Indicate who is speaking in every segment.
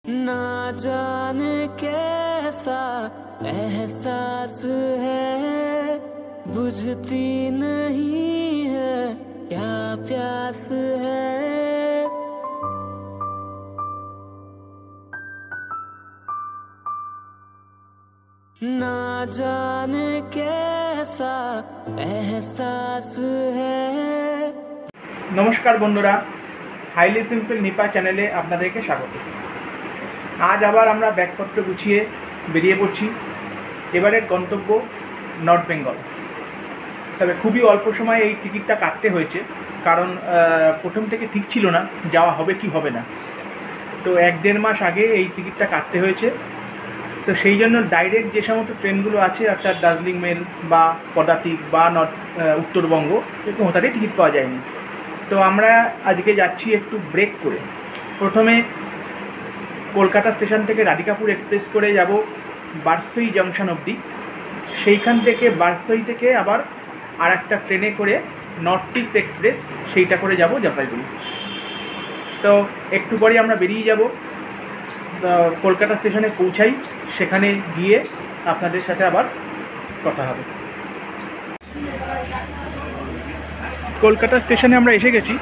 Speaker 1: ना जाने कैसा एहसास है, बुझती नहीं है क्या प्यास है। ना जाने कैसा एहसास है।
Speaker 2: नमस्कार बंधुरा, हाईली सिम्पल निपा चैनेले आपनादेरके स्वागत। आज आबार आमरा बैगपत्र गुछिए बेरिये पड़छि। एबारेर गंतव्य नर्थ बेंगल। तबे खूबই অল্প সময়ে এই টিকিটটা কাটতে হয়েছে, কারণ প্রথম থেকে ঠিক ছিল না যাওয়া হবে কি হবে না। তো 1-1.5 মাস আগে এই টিকিটটা কাটতে হয়েছে। তো সেই জন্য ডাইরেক্ট যে সমস্ত ট্রেনগুলো আছে, অর্থাৎ দার্জিলিং মেল বা পদাতিক বা উত্তরবঙ্গ, এরকম হঠাৎই টিকিট পাওয়া যায়নি। তো আমরা আজকে যাচ্ছি একটু ব্রেক করে। প্রথমে কলকাতা স্টেশন থেকে রাধিকাপুর এক্সপ্রেস করে যাব বারসই জংশন অবধি। সেইখান থেকে বারসই থেকে আবার আর একটা ট্রেনে করে নর্থ ইস্ট এক্সপ্রেস, সেইটা করে যাব জলপাইগুড়ি। তো একটু পরে আমরা বেরিয়ে যাব, কলকাতা স্টেশনে পৌঁছাই, সেখানে গিয়ে আপনাদের সাথে আবার কথা হবে। কলকাতা স্টেশনে আমরা এসে গেছি।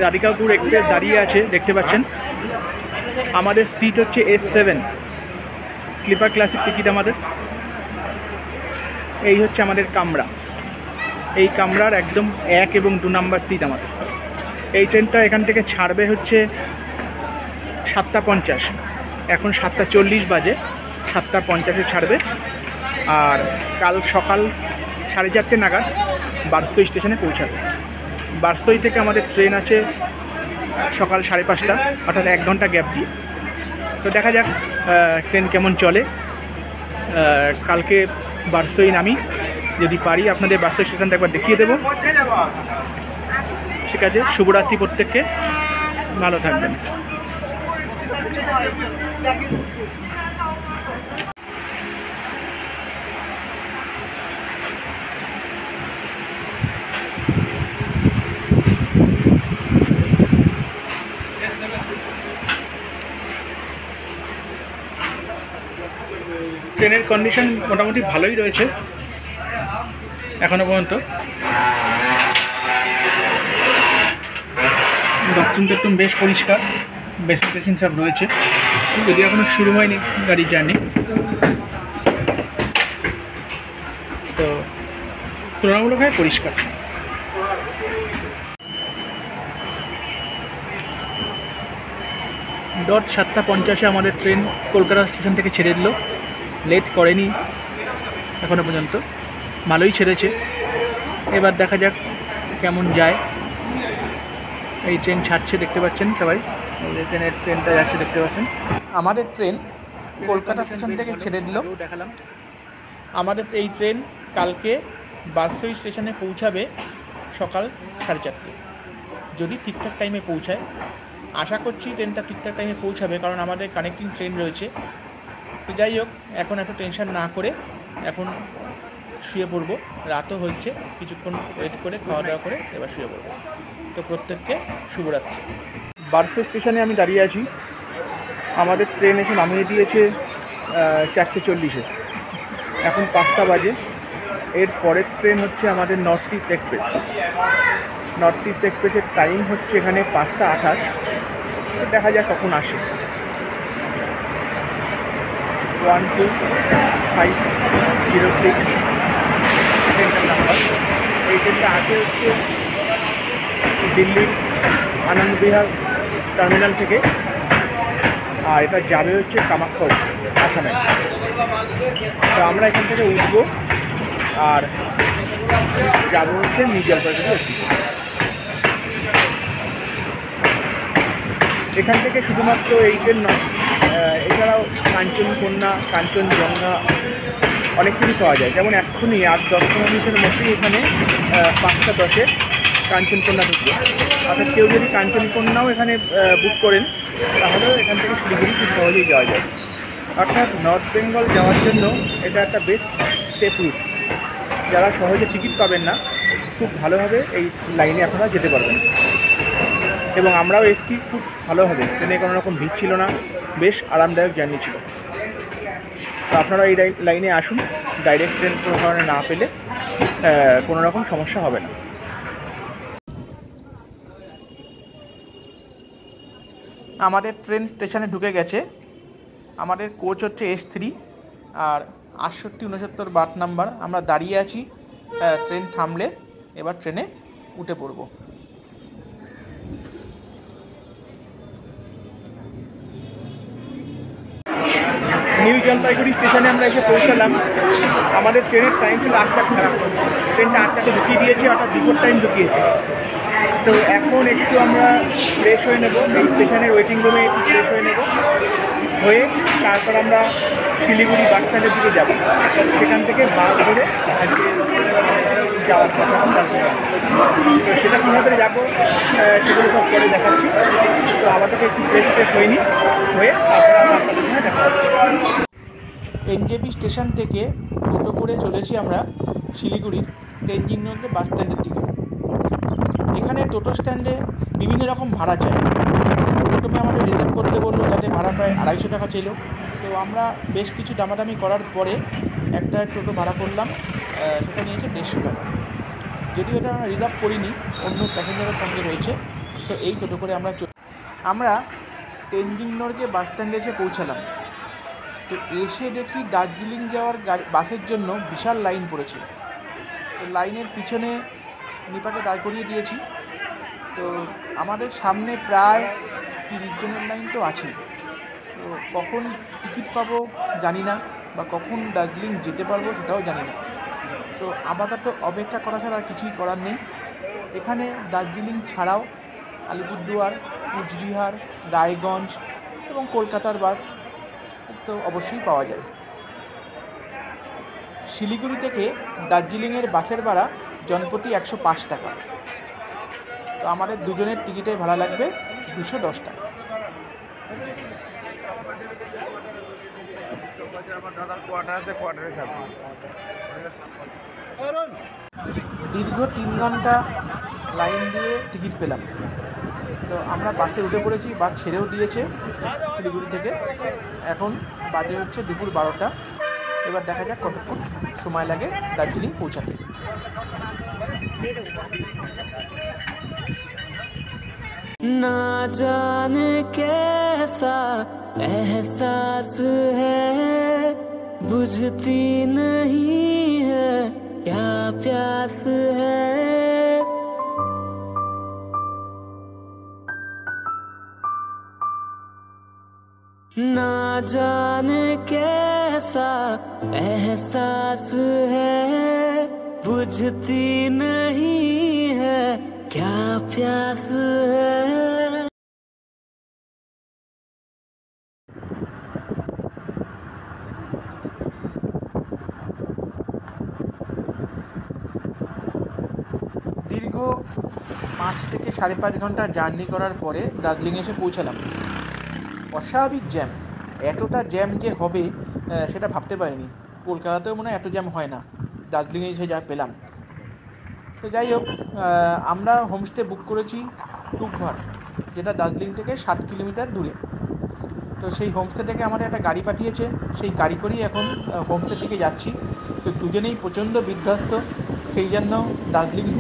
Speaker 2: রাধিকাপুর এক্সপ্রেস দাঁড়িয়ে আছে, দেখতে পাচ্ছেন। আমাদের সিট হচ্ছে S7 স্লিপার ক্লাসিক টিকিট আমাদের। এই হচ্ছে আমাদের কামরা। এই কামরার একদম 1 এবং 2 নাম্বার সিট আমাদের। এই ট্রেনটা এখান থেকে ছাড়বে হচ্ছে 7:50। এখন 7:40 বাজে, 7:50-এ ছাড়বে। আর কাল সকাল 4:30 নাগাদ বারসই স্টেশনে পৌঁছাবে। বারসই থেকে আমাদের ট্রেন আছে সকাল 5:30, অর্থাৎ 1 ঘন্টা গ্যাপ দিয়ে। তো দেখা যাক ট্রেন কেমন চলে। কালকে বারসই নামি, যদি পারি আপনাদের বারসই স্টেশনটা একবার দেখিয়ে দেবো। ঠিক আছে, শুভরাত্রি প্রত্যেককে, ভালো থাকবেন। ট্রেনের কন্ডিশন মোটামুটি ভালোই রয়েছে এখনও পর্যন্ত। বাথরুম বেশ পরিষ্কার, বেসিন টেসিন সব রয়েছে, যদি এখনও শুরু হয়নি গাড়ির জার্নি। তো তুলনামূলকভাবে পরিষ্কার। ডট 7:50-এ আমাদের ট্রেন কলকাতা স্টেশন থেকে ছেড়ে দিল। লেট করেনি এখনও পর্যন্ত, ভালোই ছেড়েছে। এবার দেখা যাক কেমন যায়। এই ট্রেন ছাড়ছে, দেখতে পাচ্ছেন সবাই। ট্রেনটা যাচ্ছে, দেখতে পাচ্ছেন। আমাদের ট্রেন কলকাতা স্টেশন থেকে ছেড়ে দিল, দেখালাম। আমাদের এই ট্রেন কালকে বারসই স্টেশনে পৌঁছাবে সকাল 4:30, যদি ঠিকঠাক টাইমে পৌঁছায়। আশা করছি ট্রেনটা ঠিকঠাক টাইমে পৌঁছাবে, কারণ আমাদের কানেক্টিং ট্রেন রয়েছে। তো যাই হোক, এখন এত টেনশন না করে এখন শুয়ে পড়বো। রাতও হচ্ছে, কিছুক্ষণ ওয়েট করে খাওয়া দাওয়া করে এবার শুয়ে পড়বো। তো প্রত্যেককে শুভরাত্রি। বারসই স্টেশনে আমি দাঁড়িয়ে আছি। আমাদের ট্রেন এসে নামিয়ে দিয়েছে 4:40-এ, এখন 5টা বাজে। এর পরের ট্রেন হচ্ছে আমাদের north east express. North east এক্সপ্রেসের টাইম হচ্ছে এখানে 5:28। দেখা যাক কখন আসে। 12506 ট্রেনটার নাম্বার। এই ট্রেনটা আসে হচ্ছে দিল্লির আনন্দ বিহার টার্মিনাল থেকে, আর এটা যাবে হচ্ছে কামাখ্যা, আসামে। তো আমরা এখান থেকে উঠবো আর যাবো হচ্ছে নিউ জলপাইগুড়ি। এখান থেকে শুধুমাত্র এই ট্রেন নয়, এছাড়াও কাঞ্চনকন্যা, কাঞ্চনজঙ্ঘা অনেক কিছু পাওয়া যায়। যেমন এক্ষুনি 8-10 মিনিটের মধ্যেই এখানে 5:10-এ কাঞ্চনকন্যা ঢুকবে। অর্থাৎ কেউ যদি কাঞ্চনকন্যাও এখানে বুক করেন, তাহলেও এখান থেকে শিলিগুড়ি খুব সহজেই যাওয়া যায়। অর্থাৎ নর্থ বেঙ্গল যাওয়ার জন্য এটা একটা বেস্ট সেফ রুট। যারা সহজে টিকিট পাবেন না, খুব ভালোভাবে এই লাইনে আপনারা যেতে পারবেন। এবং আমরাও এসেছি খুব ভালোভাবে, ট্রেনে কোনো রকম ভিড় ছিল না, বেশ আরামদায়ক জার্নি ছিল। তো আপনারা এই লাইনে আসুন, ডাইরেক্ট ট্রেন কোনো কারণে না পেলে কোনো রকম সমস্যা হবে না। আমাদের ট্রেন স্টেশনে ঢুকে গেছে। আমাদের কোচ হচ্ছে S3 আর 6869 বার্থ নাম্বার। আমরা দাঁড়িয়ে আছি, ট্রেন থামলে এবার ট্রেনে উঠে পড়ব। নিউ জলপাইগুড়ি স্টেশনে আমরা এসে পৌঁছালাম। আমাদের ট্রেনের টাইম ছিল 8টা খারাপ, ট্রেনটা 8টাতে ঢুকিয়ে দিয়েছে, অর্থাৎ বিফোর টাইম ঢুকিয়েছে। তো এখন একটু আমরা ফ্রেশ হয়ে নেব, এই স্টেশনের ওয়েটিং রুমে একটু ফ্রেশ হয়ে নেব, হয়ে তারপর আমরা শিলিগুড়ি বাস স্ট্যান্ডের দিকে যাব। সেখান থেকে বাস ধরে আজকে যাওয়ার কথা তো সেটা কীভাবে যাবো সেগুলো সব পরে দেখাচ্ছি। তো আপাতত একটু ফ্রেশ হয়নি, হয়ে তারপরে আমরা আপনাদের সঙ্গে দেখা হচ্ছে। এনজেপি স্টেশন থেকে টোটো করে চলেছি আমরা শিলিগুড়ির তেনজিং নগর বাস স্ট্যান্ডের দিকে। এখানে টোটো স্ট্যান্ডে বিভিন্ন রকম ভাড়া চাই। প্রথমে আমাদের রিজার্ভ করতে বললো, যাতে ভাড়া প্রায় 250 টাকা ছিল। তো আমরা বেশ কিছু দামাদামি করার পরে একটা টোটো ভাড়া করলাম, সেটা নিয়েছে 150 টাকা। যদিও এটা আমরা রিজার্ভ করিনি, অন্য প্যাসেঞ্জারের সঙ্গে রয়েছে। তো এই টোটো করে আমরা তেনজিং নগর বাস স্ট্যান্ডে এসে পৌঁছালাম। তো এসে দেখি দার্জিলিং যাওয়ার বাসের জন্য বিশাল লাইন পড়েছে। তো লাইনের পিছনে নিপাকে দাঁড় করিয়ে দিয়েছি। তো আমাদের সামনে প্রায় 30 জনের লাইন তো আছে। তো কখন টিকিট পাবো জানি না, বা কখন দার্জিলিং যেতে পারবো সেটাও জানি না। তো আপাতত অপেক্ষা করা ছাড়া কিছুই করার নেই। এখানে দার্জিলিং ছাড়াও আলিপুরদুয়ার, কুচবিহার, রায়গঞ্জ এবং কলকাতার বাস তো অবশ্যই পাওয়া যায়। শিলিগুড়ি থেকে দার্জিলিংয়ের বাসের ভাড়া জনপ্রতি 105 টাকা। তো আমাদের দুজনের টিকিটে ভাড়া লাগবে 210 টাকা। দীর্ঘ 3 ঘন্টা লাইন দিয়ে টিকিট পেলাম। তো আমরা বাসে উঠে পড়েছি, বাস ছেড়েও দিয়েছে শিলিগুড়ি থেকে। এখন বাজে হচ্ছে দুপুর 12টা। এবার দেখা যাক কতক্ষণ সময় লাগে দার্জিলিং পৌঁছাতে।
Speaker 1: ना जाने कैसा एहसास है, बुझती नहीं है क्या प्यास है। ना जाने कैसा एहसास है, बुझती नहीं है क्या प्यास है।
Speaker 2: দীর্ঘ 5 থেকে 5.5 ঘন্টা জার্নি করার পরে দার্জিলিং এসে পৌঁছালাম। অস্বাভাবিক জ্যাম, এতটা জ্যাম যে হবে সেটা ভাবতে পারিনি। কলকাতাতেও মনে হয় এত জ্যাম হয় না, দার্জিলিংয়ে এসে যা পেলাম। তো যাই হোক, আমরা হোমস্টে বুক করেছি টুকভার, যেটা দার্জিলিং থেকে 7 কিলোমিটার দূরে। তো সেই হোমস্টে থেকে আমাদের একটা গাড়ি পাঠিয়েছে, সেই গাড়ি করেই এখন হোমস্টের দিকে যাচ্ছি। তো দুজনেই প্রচণ্ড বিধ্বস্ত, সেই জন্য দার্জিলিং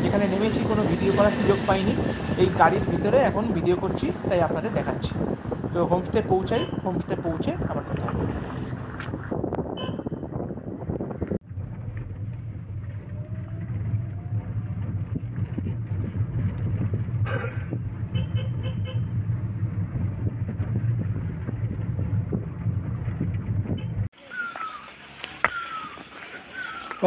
Speaker 2: যেখানে নেমেছি কোনো ভিডিও করার সুযোগ পাইনি। এই গাড়ির ভিতরে এখন ভিডিও করছি, তাই আপনাদের দেখাচ্ছি। তো হোমস্টে পৌঁছাই, হোমস্টে পৌঁছে আবার কথা হবে।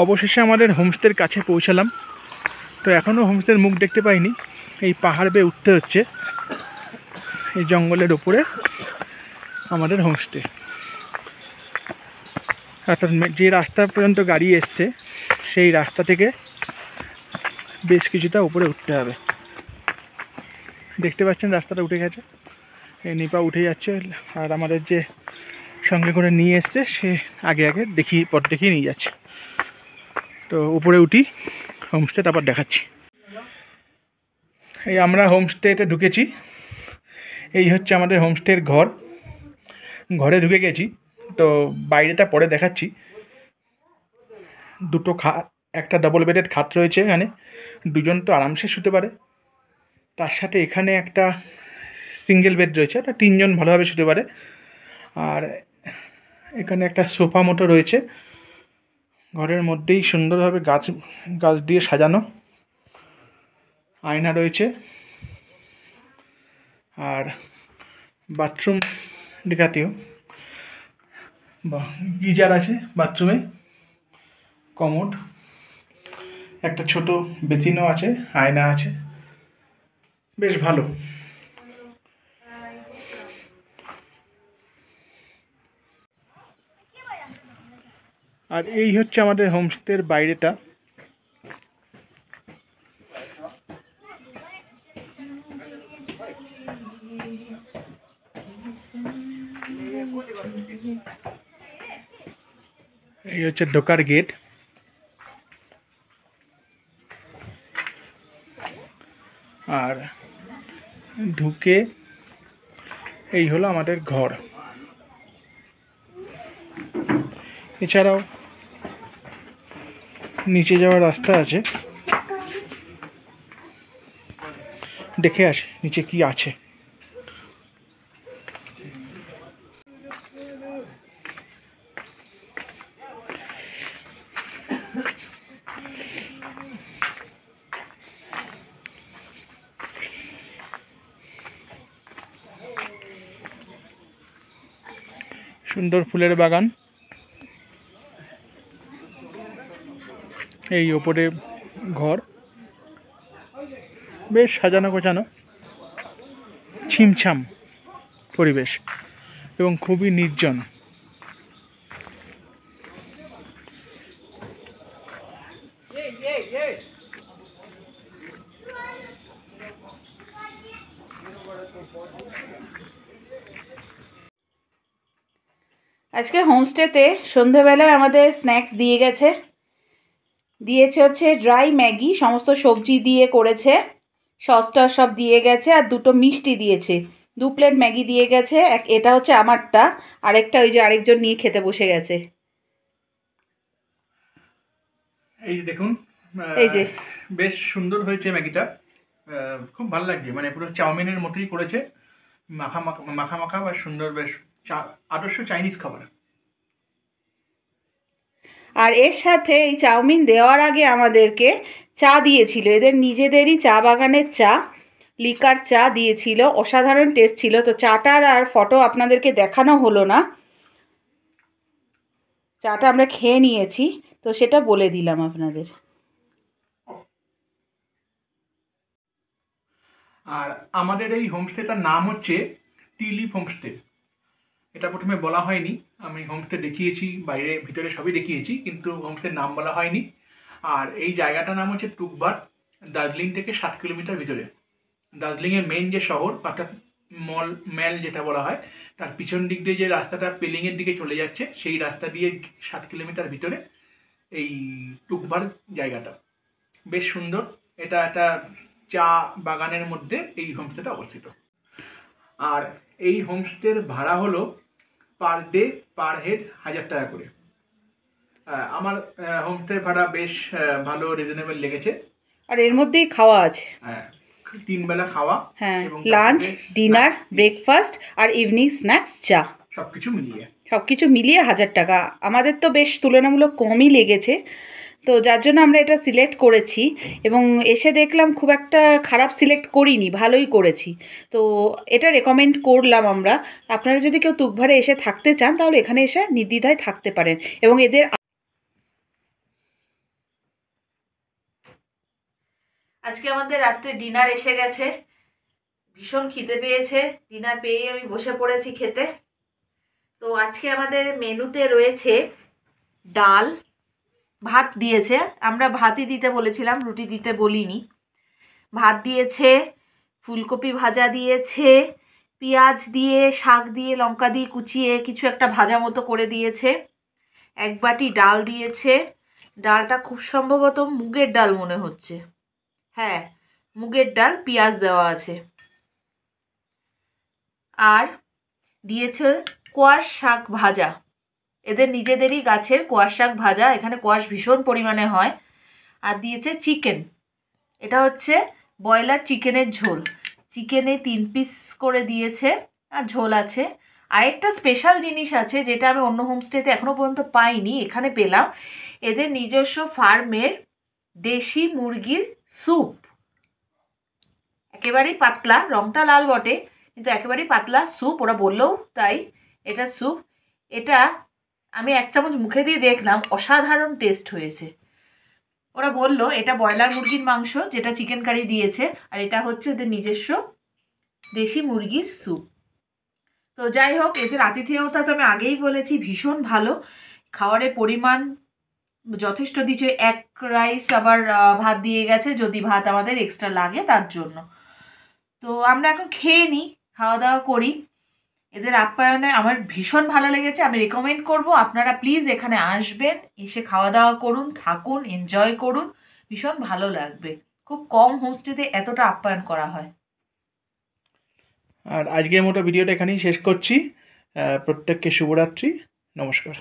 Speaker 2: অবশেষে আমাদের হোমস্টের কাছে পৌঁছালাম। তো এখনও হোমস্টের মুখ দেখতে পাইনি, এই পাহাড় বেয়ে উঠতে হচ্ছে। এই জঙ্গলের ওপরে আমাদের হোমস্টে, অর্থাৎ যে রাস্তা পর্যন্ত গাড়ি এসছে সেই রাস্তা থেকে বেশ কিছুটা উপরে উঠতে হবে। দেখতে পাচ্ছেন রাস্তাটা উঠে গেছে, এই নিপা উঠে যাচ্ছে, আর আমাদের যে সঙ্গে করে নিয়ে এসছে সে আগে আগে পথ দেখিয়ে নিয়ে যাচ্ছে। তো উপরে উঠি, হোমস্টে তারপর দেখাচ্ছি। এই আমরা হোমস্টেতে ঢুকেছি। এই হচ্ছে আমাদের হোমস্টের ঘর। ঘরে ঢুকে গেছি, তো বাইরেটা পরে দেখাচ্ছি। দুটো একটা ডবল বেডেড খাট রয়েছে এখানে, দুজন তো আরামসে শুতে পারে। তার সাথে এখানে একটা সিঙ্গেল বেড রয়েছে, এটা তিনজন ভালোভাবে শুতে পারে। আর এখানে একটা সোফা মতো রয়েছে। ঘরের মধ্যেই সুন্দরভাবে গাছ দিয়ে সাজানো, আয়না রয়েছে। আর বাথরুম দেখাতেও গিজার আছে বাথরুমে, কমোড, একটা ছোট বেসিনও আছে, আয়না আছে, বেশ ভালো। আর এই হচ্ছে আমাদের হোমস্টের বাইরেটা। এই হচ্ছে ঢোকার গেট। আর ঢুকে এই হলো আমাদের ঘর। এছাড়াও নিচে যাওয়ার রাস্তা আছে, দেখে আসে নিচে কি আছে। সুন্দর ফুলের বাগান। এই ওপরে ঘর, বেশ সাজানো গোছানো, ছিমছাম পরিবেশ এবং খুবই নির্জন।
Speaker 3: আজকে হোমস্টেতে সন্ধেবেলায় আমাদের স্ন্যাক্স দিয়েছে হচ্ছে ড্রাই ম্যাগি, সমস্ত সবজি দিয়ে করেছে, সসটা সব দিয়ে গেছে, আর দুটো মিষ্টি দিয়েছে। 2 প্লেট ম্যাগি দিয়ে গেছে। এটা হচ্ছে আমারটা, আরেকটা ওই যে আরেকজন নিয়ে খেতে বসে গেছে।
Speaker 2: এই যে দেখুন,
Speaker 3: এই যে
Speaker 2: বেশ সুন্দর হয়েছে ম্যাগিটা, খুব ভালো লাগছে। মানে পুরো চাউমিনের মতোই করেছে, মাখা মাখা বা সুন্দর, বেশ আদর্শ চাইনিজ খাবার।
Speaker 3: আর এর সাথে এই চাউমিন দেওয়ার আগে আমাদেরকে চা দিয়েছিল, এদের নিজেদেরই চা বাগানের চা, লিকার চা দিয়েছিল, অসাধারণ টেস্ট ছিল। তো চাটার আর ফটো আপনাদেরকে দেখানো হলো না, চাটা আমরা খেয়ে নিয়েছি, তো সেটা বলে দিলাম আপনাদের।
Speaker 2: আর আমাদের এই হোমস্টেটার নাম হচ্ছে টি লিফ হোমস্টে। এটা প্রথমে বলা হয়নি, আমি হোমস্টে দেখিয়েছি, বাইরে ভিতরে সবই দেখিয়েছি, কিন্তু হোমস্টের নাম বলা হয়নি। আর এই জায়গাটার নাম হচ্ছে টুকবার, দার্জিলিং থেকে 7 কিলোমিটার ভিতরে। দার্জিলিংয়ের মেন যে শহর, অর্থাৎ মেল যেটা বলা হয়, তার পিছন দিক দিয়ে যে রাস্তাটা পেলিংয়ের দিকে চলে যাচ্ছে, সেই রাস্তা দিয়ে 7 কিলোমিটার ভিতরে এই টুকবার জায়গাটা। বেশ সুন্দর। এটা একটা চা বাগানের মধ্যে এই হোমস্টেটা অবস্থিত। আর এই হোমস্টের ভাড়া হলো পার ডে পার হেড 1000 টাকা করে। আমার হোমস্টের ভাড়া বেশ ভালো, রিজনেবল লেগেছে।
Speaker 3: আর এর মধ্যেই খাওয়া আছে,
Speaker 2: 3 বেলা খাওয়া,
Speaker 3: হ্যাঁ, লাঞ্চ, ডিনার, ব্রেকফাস্ট আর ইভিনিং স্ন্যাক্স, চা,
Speaker 2: সব কিছু
Speaker 3: মিলিয়ে 1000 টাকা। আমাদের তো বেশ তুলনামূলক কমই লেগেছে, তো যার জন্য আমরা এটা সিলেক্ট করেছি। এবং এসে দেখলাম খুব একটা খারাপ সিলেক্ট করিনি, ভালোই করেছি। তো এটা রেকমেন্ড করলাম আমরা। আপনারা যদি কেউ তুকভারে এসে থাকতে চান, তাহলে এখানে এসে নির্দ্বিধায় থাকতে পারেন। এবং এদের আজকে আমাদের রাত্রে ডিনার এসে গেছে, ভীষণ খিদে পেয়েছে। ডিনার পেয়েই আমি বসে পড়েছি খেতে। তো আজকে আমাদের মেনুতে রয়েছে ডাল, ভাত দিয়েছে, আমরা ভাতই দিতে বলেছিলাম, রুটি দিতে বলিনি। ভাত দিয়েছে, ফুলকপি ভাজা দিয়েছে, পেঁয়াজ দিয়ে, শাক দিয়ে, লঙ্কা দিয়ে কুচিয়ে কিছু একটা ভাজা মতো করে দিয়েছে। 1 বাটি ডাল দিয়েছে। ডালটা খুব সম্ভবত মুগের ডাল মনে হচ্ছে, হ্যাঁ মুগের ডাল, পেঁয়াজ দেওয়া আছে। আর দিয়েছে কোয়াশ শাক ভাজা, এদের নিজেদেরই গাছের কোয়াশ শাক ভাজা, এখানে কোয়াশ ভীষণ পরিমাণে হয়। আর দিয়েছে চিকেন, এটা হচ্ছে ব্রয়লার চিকেনের ঝোল, চিকেনে 3 পিস করে দিয়েছে আর ঝোল আছে। আরেকটা স্পেশাল জিনিস আছে যেটা আমি অন্য হোমস্টেতে এখনও পর্যন্ত পাইনি, এখানে পেলাম। এদের নিজস্ব ফার্মের দেশি মুরগির স্যুপ, একেবারেই পাতলা, রংটা লাল বটে কিন্তু একেবারেই পাতলা স্যুপ, ওরা বললেও তাই। এটা স্যুপ, এটা আমি 1 চামচ মুখে দিয়ে দেখলাম, অসাধারণ টেস্ট হয়েছে। ওরা বললো এটা ব্রয়লার মুরগির মাংস যেটা চিকেন কারি দিয়েছে, আর এটা হচ্ছে এদের নিজস্ব দেশি মুরগির স্যুপ। তো যাই হোক, এদের আতিথেয়তা তো আমি আগেই বলেছি ভীষণ ভালো, খাবারের পরিমাণ যথেষ্ট দিচ্ছে। 1 রাইস আবার ভাত দিয়ে গেছে, যদি ভাত আমাদের এক্সট্রা লাগে তার জন্য। তো আমরা এখন খেয়ে নিই, খাওয়া দাওয়া করি। এদের আপ্যায়নে আমার ভীষণ ভালো লেগেছে, আমি রেকমেন্ড করব আপনারা প্লিজ এখানে আসবেন, এসে খাওয়া দাওয়া করুন, থাকুন, এনজয় করুন, ভীষণ ভালো লাগবে। খুব কম হোমস্টেতে এতটা আপ্যায়ন করা হয়।
Speaker 2: আর আজকের মতো ভিডিওটা এখানেই শেষ করছি। প্রত্যেককে শুভরাত্রি, নমস্কার।